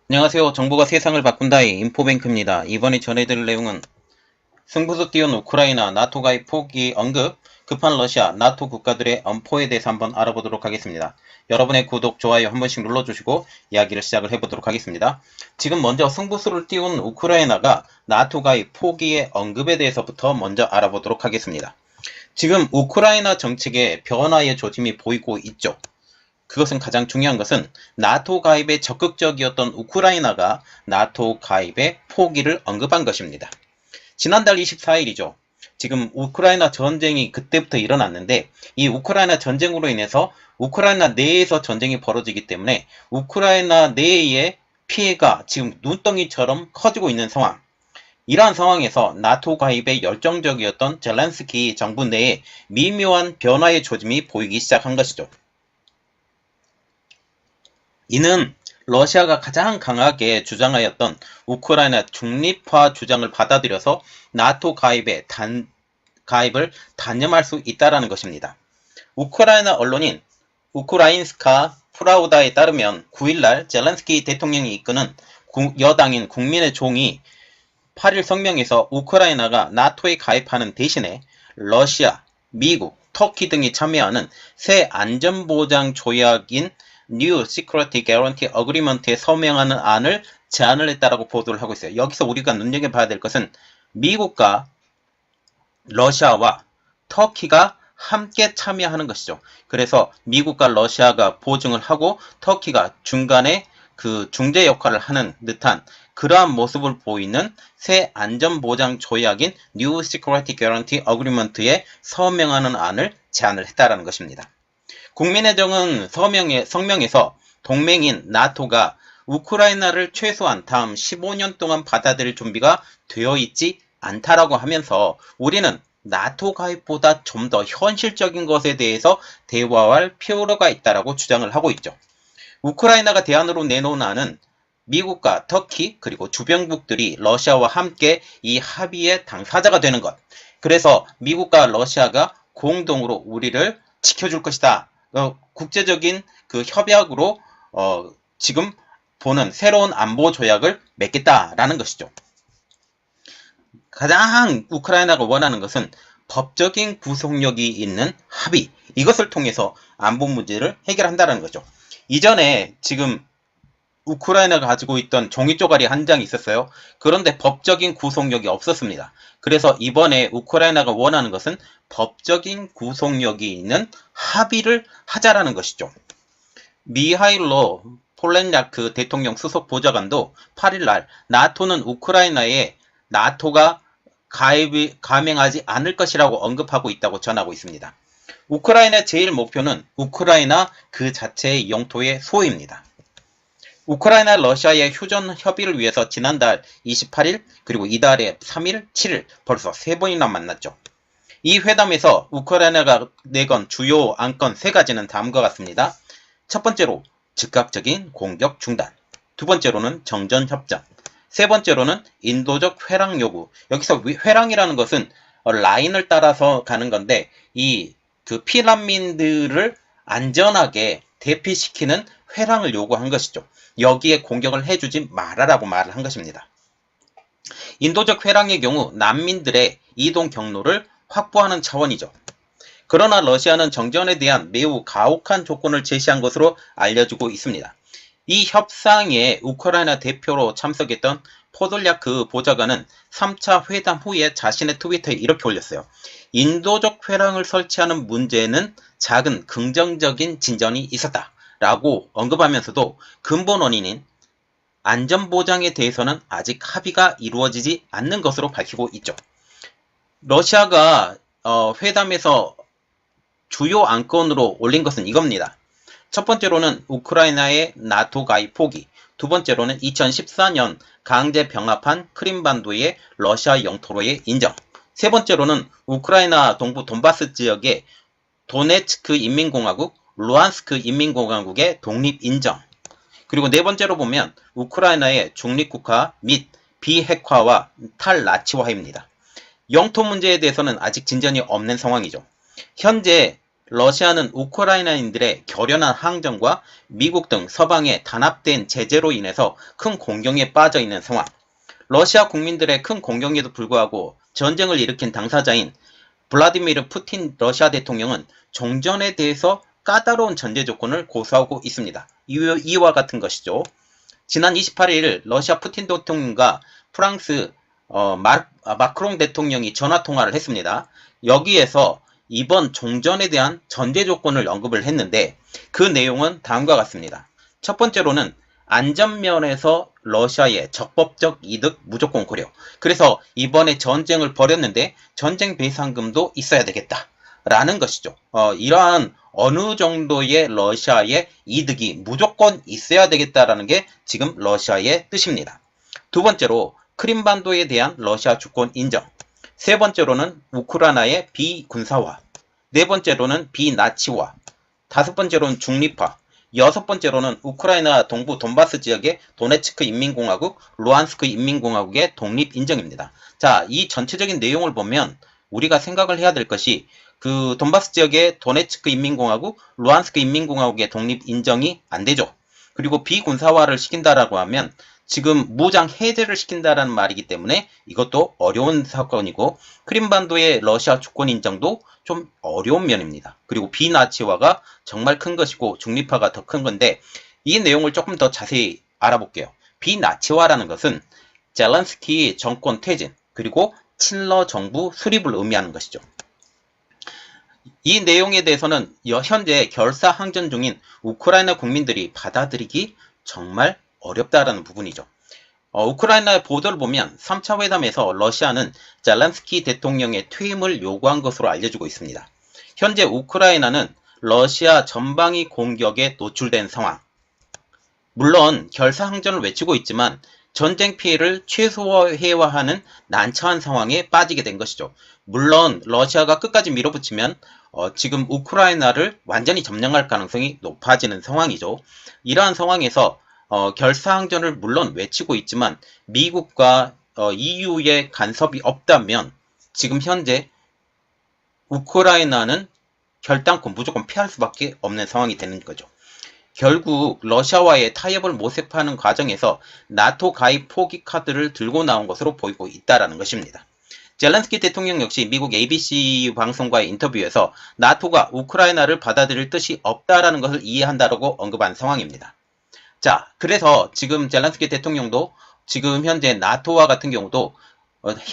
안녕하세요. 정보가 세상을 바꾼다의 인포뱅크입니다. 이번에 전해드릴 내용은 승부수 띄운 우크라이나, 나토 가입 포기 언급, 급한 러시아, 나토 국가들의 엄포에 대해서 한번 알아보도록 하겠습니다. 여러분의 구독, 좋아요 한 번씩 눌러주시고 이야기를 시작을 해보도록 하겠습니다. 지금 먼저 승부수를 띄운 우크라이나가 나토 가입 포기의 언급에 대해서부터 먼저 알아보도록 하겠습니다. 지금 우크라이나 정책에 변화의 조짐이 보이고 있죠. 그것은 가장 중요한 것은 나토 가입에 적극적이었던 우크라이나가 나토 가입의 포기를 언급한 것입니다. 지난달 24일이죠. 지금 우크라이나 전쟁이 그때부터 일어났는데 이 우크라이나 전쟁으로 인해서 우크라이나 내에서 전쟁이 벌어지기 때문에 우크라이나 내의 피해가 지금 눈덩이처럼 커지고 있는 상황. 이러한 상황에서 나토 가입에 열정적이었던 젤렌스키 정부 내에 미묘한 변화의 조짐이 보이기 시작한 것이죠. 이는 러시아가 가장 강하게 주장하였던 우크라이나 중립화 주장을 받아들여서 나토 가입을 단념할 수 있다는 것입니다. 우크라이나 언론인 우크라인스카 프라우다에 따르면 9일날 젤렌스키 대통령이 이끄는 여당인 국민의 종이 8일 성명에서 우크라이나가 나토에 가입하는 대신에 러시아, 미국, 터키 등이 참여하는 새 안전보장 조약인 New Security Guarantee Agreement에 서명하는 안을 제안을 했다라고 보도를 하고 있어요. 여기서 우리가 눈여겨봐야 될 것은 미국과 러시아와 터키가 함께 참여하는 것이죠. 그래서 미국과 러시아가 보증을 하고 터키가 중간에 그 중재 역할을 하는 듯한 그러한 모습을 보이는 새 안전보장 조약인 New Security Guarantee Agreement에 서명하는 안을 제안을 했다라는 것입니다. 국민의 정은 성명에서 동맹인 나토가 우크라이나를 최소한 다음 15년 동안 받아들일 준비가 되어 있지 않다라고 하면서 우리는 나토 가입보다 좀 더 현실적인 것에 대해서 대화할 필요가 있다라고 주장을 하고 있죠. 우크라이나가 대안으로 내놓은 안은 미국과 터키 그리고 주변국들이 러시아와 함께 이 합의의 당사자가 되는 것. 그래서 미국과 러시아가 공동으로 우리를 지켜줄 것이다. 국제적인 그 협약으로 지금 보는 새로운 안보 조약을 맺겠다라는 것이죠. 가장 우크라이나가 원하는 것은 법적인 구속력이 있는 합의, 이것을 통해서 안보 문제를 해결한다는 거죠. 이전에 지금 우크라이나가 가지고 있던 종이 쪼가리 한 장이 있었어요. 그런데 법적인 구속력이 없었습니다. 그래서 이번에 우크라이나가 원하는 것은 법적인 구속력이 있는 합의를 하자라는 것이죠. 미하일로 폴렌야크 대통령 수석 보좌관도 8일날 나토는 우크라이나에 나토가 감행하지 않을 것이라고 언급하고 있다고 전하고 있습니다. 우크라이나의 제일 목표는 우크라이나 그 자체의 영토의 소유입니다. 우크라이나 러시아의 휴전 협의를 위해서 지난달 28일 그리고 이달에 3일, 7일 벌써 3번이나 만났죠. 이 회담에서 우크라이나가 내건 주요 안건 3가지는 다음과 같습니다. 첫 번째로 즉각적인 공격 중단, 두 번째로는 정전협정, 세 번째로는 인도적 회랑 요구. 여기서 회랑이라는 것은 라인을 따라서 가는 건데 이 그 피난민들을 안전하게 대피시키는 회랑을 요구한 것이죠. 여기에 공격을 해주지 말아라고 말을 한 것입니다. 인도적 회랑의 경우 난민들의 이동 경로를 확보하는 차원이죠. 그러나 러시아는 정전에 대한 매우 가혹한 조건을 제시한 것으로 알려지고 있습니다. 이 협상에 우크라이나 대표로 참석했던 포돌야크 보좌관은 3차 회담 후에 자신의 트위터에 이렇게 올렸어요. 인도적 회랑을 설치하는 문제는 작은 긍정적인 진전이 있었다 라고 언급하면서도 근본 원인인 안전보장에 대해서는 아직 합의가 이루어지지 않는 것으로 밝히고 있죠. 러시아가 회담에서 주요 안건으로 올린 것은 이겁니다. 첫 번째로는 우크라이나의 나토 가입 포기, 두 번째로는 2014년 강제 병합한 크림반도의 러시아 영토로의 인정, 세 번째로는 우크라이나 동부 돈바스 지역의 도네츠크 인민공화국, 루안스크 인민공화국의 독립 인정, 그리고 네 번째로 보면 우크라이나의 중립국화 및 비핵화와 탈나치화입니다. 영토 문제에 대해서는 아직 진전이 없는 상황이죠. 현재 러시아는 우크라이나인들의 결연한 항전과 미국 등 서방의 단합된 제재로 인해서 큰 공경에 빠져 있는 상황. 러시아 국민들의 큰 공경에도 불구하고 전쟁을 일으킨 당사자인 블라디미르 푸틴 러시아 대통령은 종전에 대해서 까다로운 전제 조건을 고수하고 있습니다. 이와 같은 것이죠. 지난 28일 러시아 푸틴 대통령과 프랑스 마크롱 대통령이 전화통화를 했습니다. 여기에서 이번 종전에 대한 전제 조건을 언급을 했는데 그 내용은 다음과 같습니다. 첫 번째로는 안전면에서 러시아의 적법적 이득 무조건 고려. 그래서 이번에 전쟁을 벌였는데 전쟁 배상금도 있어야 되겠다. 라는 것이죠. 이러한 어느 정도의 러시아의 이득이 무조건 있어야 되겠다라는 게 지금 러시아의 뜻입니다. 두 번째로 크림반도에 대한 러시아 주권 인정. 세 번째로는 우크라이나의 비군사화. 네 번째로는 비나치화. 다섯 번째로는 중립화. 여섯 번째로는 우크라이나 동부 돈바스 지역의 도네츠크 인민공화국, 루안스크 인민공화국의 독립 인정입니다. 자, 이 전체적인 내용을 보면 우리가 생각을 해야 될 것이 그 돈바스 지역의 도네츠크 인민공화국, 루안스크 인민공화국의 독립 인정이 안 되죠. 그리고 비군사화를 시킨다라고 하면 지금 무장 해제를 시킨다라는 말이기 때문에 이것도 어려운 사건이고 크림반도의 러시아 주권 인정도 좀 어려운 면입니다. 그리고 비나치화가 정말 큰 것이고 중립화가 더 큰 건데 이 내용을 조금 더 자세히 알아볼게요. 비나치화라는 것은 젤렌스키 정권 퇴진 그리고 친러 정부 수립을 의미하는 것이죠. 이 내용에 대해서는 현재 결사항전 중인 우크라이나 국민들이 받아들이기 정말 어렵다라는 부분이죠. 우크라이나의 보도를 보면 3차 회담에서 러시아는 젤렌스키 대통령의 퇴임을 요구한 것으로 알려지고 있습니다. 현재 우크라이나는 러시아 전방위 공격에 노출된 상황. 물론 결사항전을 외치고 있지만 전쟁 피해를 최소화하는 난처한 상황에 빠지게 된 것이죠. 물론 러시아가 끝까지 밀어붙이면 지금 우크라이나를 완전히 점령할 가능성이 높아지는 상황이죠. 이러한 상황에서 결사항전을 물론 외치고 있지만 미국과 EU의 간섭이 없다면 지금 현재 우크라이나는 결단코 무조건 피할 수밖에 없는 상황이 되는 거죠. 결국 러시아와의 타협을 모색하는 과정에서 나토 가입 포기 카드를 들고 나온 것으로 보이고 있다는 것입니다. 젤렌스키 대통령 역시 미국 ABC 방송과의 인터뷰에서 나토가 우크라이나를 받아들일 뜻이 없다라는 것을 이해한다라고 언급한 상황입니다. 자, 그래서 지금 젤렌스키 대통령도 지금 현재 나토와 같은 경우도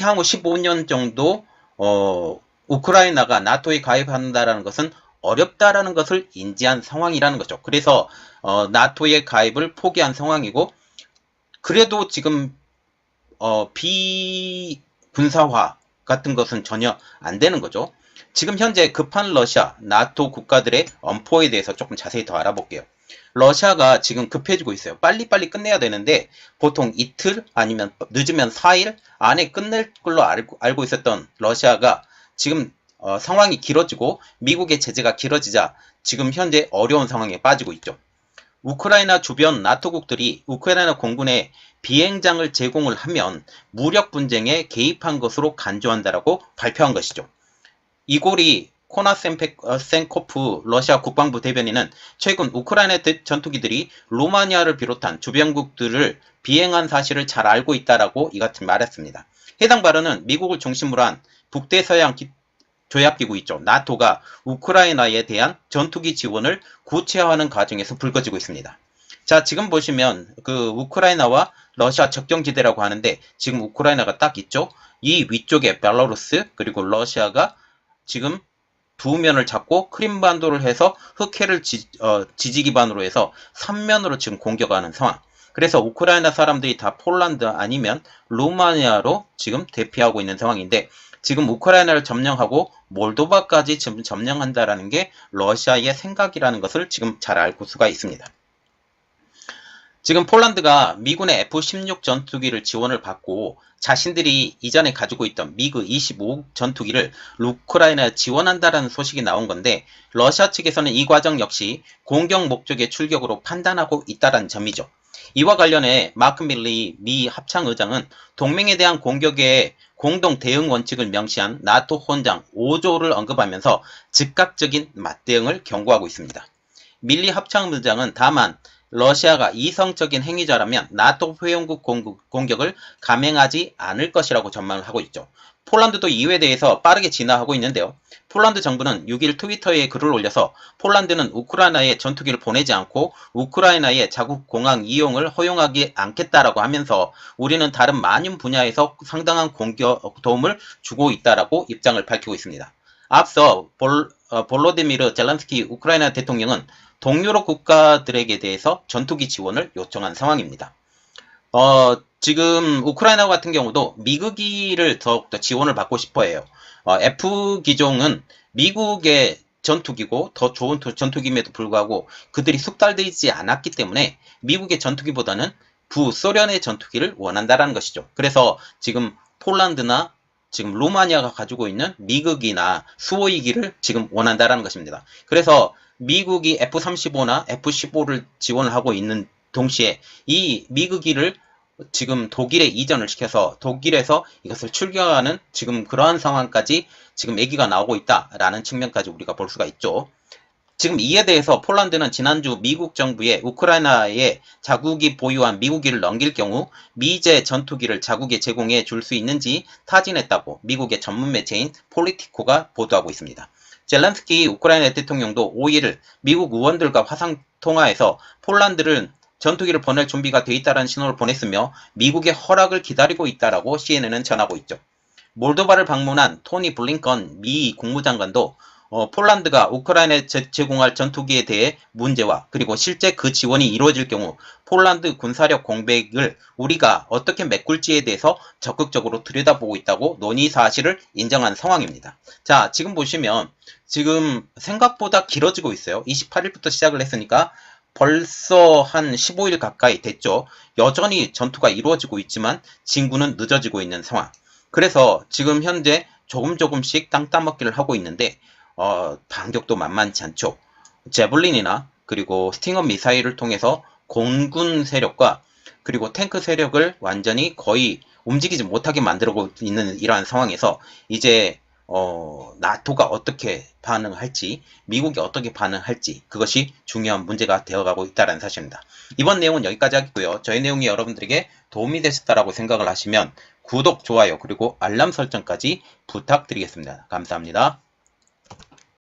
향후 15년 정도 우크라이나가 나토에 가입한다라는 것은 어렵다라는 것을 인지한 상황이라는 거죠. 그래서 나토의 가입을 포기한 상황이고 그래도 지금 비군사화 같은 것은 전혀 안 되는 거죠. 지금 현재 급한 러시아, 나토 국가들의 엄포에 대해서 조금 자세히 더 알아볼게요. 러시아가 지금 급해지고 있어요. 빨리빨리 끝내야 되는데 보통 이틀 아니면 늦으면 4일 안에 끝낼 걸로 알고 있었던 러시아가 지금 상황이 길어지고 미국의 제재가 길어지자 지금 현재 어려운 상황에 빠지고 있죠. 우크라이나 주변 나토국들이 우크라이나 공군에 비행장을 제공을 하면 무력 분쟁에 개입한 것으로 간주한다라고 발표한 것이죠. 이골이 코나센코프 러시아 국방부 대변인은 최근 우크라이나 전투기들이 루마니아를 비롯한 주변국들을 비행한 사실을 잘 알고 있다라고 이같이 말했습니다. 해당 발언은 미국을 중심으로 한 북대서양 조약기구 있죠. 나토가 우크라이나에 대한 전투기 지원을 구체화하는 과정에서 불거지고 있습니다. 자, 지금 보시면 그 우크라이나와 러시아 접경지대라고 하는데 지금 우크라이나가 딱 있죠. 이 위쪽에 벨라루스 그리고 러시아가 지금 두 면을 잡고 크림반도를 해서 흑해를 지지 기반으로 해서 3면으로 지금 공격하는 상황. 그래서 우크라이나 사람들이 다 폴란드 아니면 루마니아로 지금 대피하고 있는 상황인데 지금 우크라이나를 점령하고 몰도바까지 지금 점령한다라는 게 러시아의 생각이라는 것을 지금 잘 알 수가 있습니다. 지금 폴란드가 미군의 F-16 전투기를 지원을 받고 자신들이 이전에 가지고 있던 미그 25 전투기를 우크라이나에 지원한다라는 소식이 나온 건데 러시아 측에서는 이 과정 역시 공격 목적의 출격으로 판단하고 있다는 점이죠. 이와 관련해 마크 밀리 미 합창의장은 동맹에 대한 공격에 공동 대응 원칙을 명시한 나토 헌장 5조를 언급하면서 즉각적인 맞대응을 경고하고 있습니다. 밀리 합창의장은 다만 러시아가 이성적인 행위자라면 나토 회원국 공격을 감행하지 않을 것이라고 전망을 하고 있죠. 폴란드도 이에 대해서 빠르게 진화하고 있는데요. 폴란드 정부는 6일 트위터에 글을 올려서 폴란드는 우크라이나에 전투기를 보내지 않고 우크라이나의 자국 공항 이용을 허용하지 않겠다라고 하면서 우리는 다른 많은 분야에서 상당한 도움을 주고 있다라고 입장을 밝히고 있습니다. 앞서 볼로디미르 젤란스키 우크라이나 대통령은 동유럽 국가들에게 대해서 전투기 지원을 요청한 상황입니다. 지금 우크라이나 같은 경우도 미국기를 더욱더 지원을 받고 싶어 해요. F기종은 미국의 전투기고 더 좋은 전투기임에도 불구하고 그들이 숙달되지 않았기 때문에 미국의 전투기보다는 부소련의 전투기를 원한다라는 것이죠. 그래서 지금 폴란드나 지금 루마니아가 가지고 있는 미국이나 수호이기를 지금 원한다라는 것입니다. 그래서 미국이 F-35나 F-15를 지원을 하고 있는 동시에 이 미국기를 지금 독일에 이전을 시켜서 독일에서 이것을 출격하는 지금 그러한 상황까지 지금 얘기가 나오고 있다라는 측면까지 우리가 볼 수가 있죠. 지금 이에 대해서 폴란드는 지난주 미국 정부에 우크라이나에 자국이 보유한 미국기를 넘길 경우 미제 전투기를 자국에 제공해 줄 수 있는지 타진했다고 미국의 전문 매체인 폴리티코가 보도하고 있습니다. 젤란스키 우크라이나 대통령도 5일 미국 의원들과 화상통화에서 폴란드를 전투기를 보낼 준비가 돼 있다는 신호를 보냈으며 미국의 허락을 기다리고 있다라고 CNN은 전하고 있죠. 몰도바를 방문한 토니 블링컨 미 국무장관도 폴란드가 우크라이나에 제공할 전투기에 대해 문제와 그리고 실제 그 지원이 이루어질 경우 폴란드 군사력 공백을 우리가 어떻게 메꿀지에 대해서 적극적으로 들여다보고 있다고 논의 사실을 인정한 상황입니다. 자, 지금 보시면 지금 생각보다 길어지고 있어요. 28일부터 시작을 했으니까 벌써 한 15일 가까이 됐죠. 여전히 전투가 이루어지고 있지만 진구는 늦어지고 있는 상황. 그래서 지금 현재 조금씩 땅 따먹기를 하고 있는데 반격도 만만치 않죠. 제블린이나 그리고 스팅어 미사일을 통해서 공군 세력과 그리고 탱크 세력을 완전히 거의 움직이지 못하게 만들고 있는 이러한 상황에서 이제 나토가 어떻게 반응할지, 미국이 어떻게 반응할지 그것이 중요한 문제가 되어가고 있다는 사실입니다. 이번 내용은 여기까지 하겠고요. 저희 내용이 여러분들에게 도움이 되셨다라고 생각을 하시면 구독, 좋아요, 그리고 알람 설정까지 부탁드리겠습니다. 감사합니다.